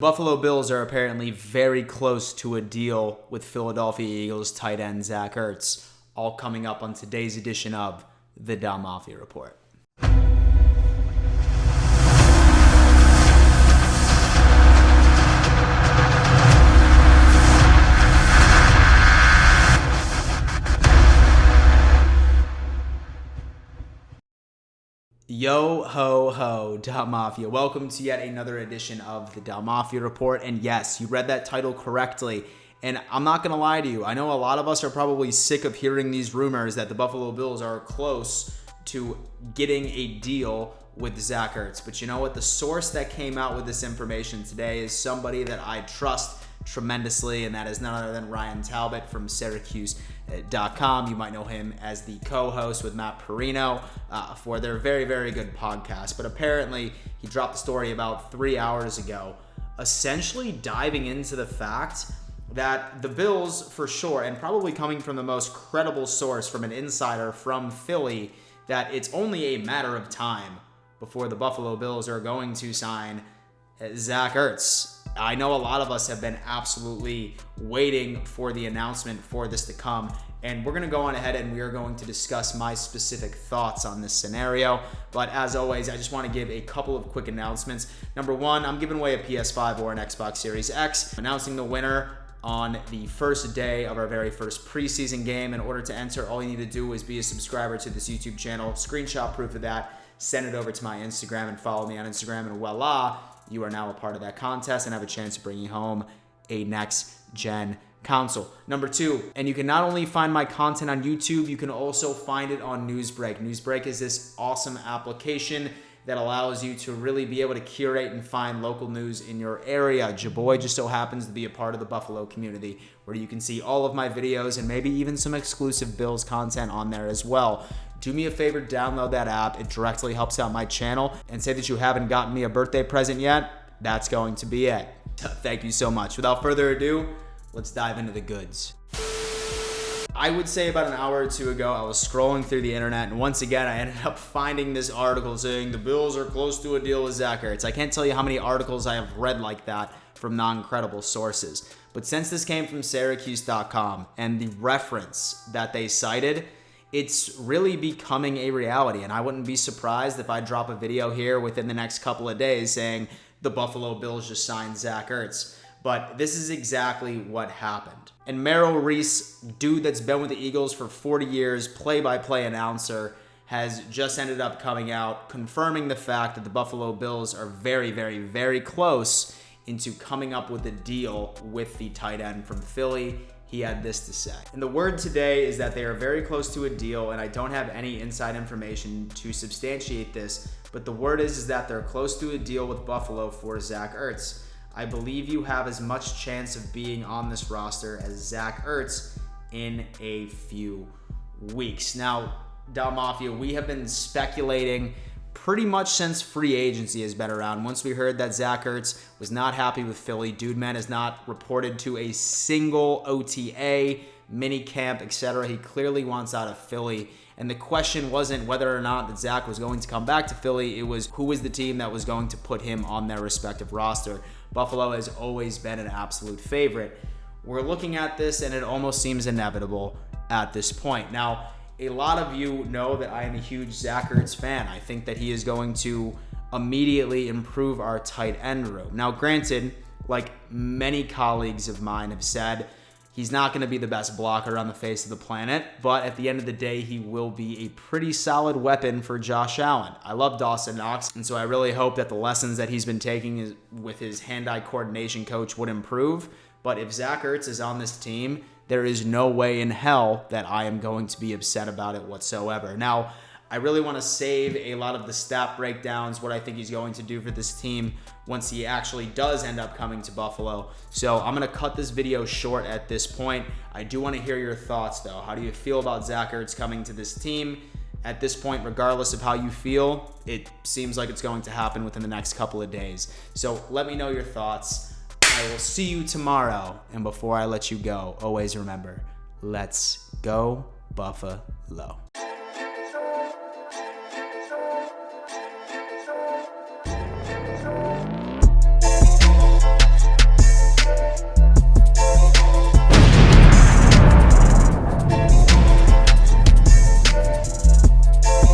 Buffalo Bills are apparently very close to a deal with Philadelphia Eagles tight end Zach Ertz, all coming up on today's edition of the Bills Mafia Report. Yo ho ho, Bills Mafia. Welcome to yet another edition of the Bills Mafia Report. And yes, you read that title correctly. And I'm not going to lie to you. I know a lot of us are probably sick of hearing these rumors that the Buffalo Bills are close to getting a deal with Zach Ertz. But you know what? The source that came out with this information today is somebody that I trust tremendously, and that is none other than Ryan Talbot from Syracuse.com. You might know him as the co-host with Matt Perino for their very, very good podcast. But apparently, he dropped the story about 3 hours ago, essentially diving into the fact that the Bills, for sure, and probably coming from the most credible source from an insider from Philly, that it's only a matter of time before the Buffalo Bills are going to sign Zach Ertz. I know a lot of us have been absolutely waiting for the announcement for this to come, and we're going to go on ahead and we are going to discuss my specific thoughts on this scenario. But as always, I just want to give a couple of quick announcements. Number one, I'm giving away a PS5 or an Xbox Series X, announcing the winner on the first day of our very first preseason game. In order to enter, all you need to do is be a subscriber to this YouTube channel, screenshot proof of that, send it over to my Instagram, and follow me on Instagram, and voila, you are now a part of that contest and have a chance of bringing home a next-gen console. Number two, and you can not only find my content on YouTube, you can also find it on Newsbreak. Newsbreak is this awesome application that allows you to really be able to curate and find local news in your area. Jaboy just so happens to be a part of the Buffalo community, where you can see all of my videos and maybe even some exclusive Bills content on there as well. Do me a favor, download that app. It directly helps out my channel. And say that you haven't gotten me a birthday present yet, that's going to be it. Thank you so much. Without further ado, let's dive into the goods. I would say about an hour or two ago, I was scrolling through the internet, and once again, I ended up finding this article saying the Bills are close to a deal with Zach Ertz. I can't tell you how many articles I have read like that from non-credible sources. But since this came from Syracuse.com and the reference that they cited, it's really becoming a reality. And I wouldn't be surprised if I drop a video here within the next couple of days saying the Buffalo Bills just signed Zach Ertz. But this is exactly what happened. And Merrill Reese, dude that's been with the Eagles for 40 years, play-by-play announcer, has just ended up coming out confirming the fact that the Buffalo Bills are very, very, very close into coming up with a deal with the tight end from Philly. He had this to say. And the word today is that they are very close to a deal, and I don't have any inside information to substantiate this, but the word is that they're close to a deal with Buffalo for Zach Ertz. I believe you have as much chance of being on this roster as Zach Ertz in a few weeks. Now, Bills Mafia, we have been speculating pretty much since free agency has been around. Once we heard that Zach Ertz was not happy with Philly, dude man has not reported to a single OTA, mini camp, etc. He clearly wants out of Philly. And the question wasn't whether or not that Zach was going to come back to Philly. It was who was the team that was going to put him on their respective roster. Buffalo has always been an absolute favorite. We're looking at this, and it almost seems inevitable at this point. Now, a lot of you know that I am a huge Zach Ertz fan. I think that he is going to immediately improve our tight end room. Now, granted, like many colleagues of mine have said, he's not going to be the best blocker on the face of the planet, but at the end of the day, he will be a pretty solid weapon for Josh Allen. I love Dawson Knox, and so I really hope that the lessons that he's been taking with his hand-eye coordination coach would improve. But if Zach Ertz is on this team, there is no way in hell that I am going to be upset about it whatsoever. Now, I really want to save a lot of the stat breakdowns, what I think he's going to do for this team once he actually does end up coming to Buffalo. So I'm going to cut this video short at this point. I do want to hear your thoughts, though. How do you feel about Zach Ertz coming to this team? At this point, regardless of how you feel, it seems like it's going to happen within the next couple of days. So let me know your thoughts. I will see you tomorrow. And before I let you go, always remember, let's go Buffalo.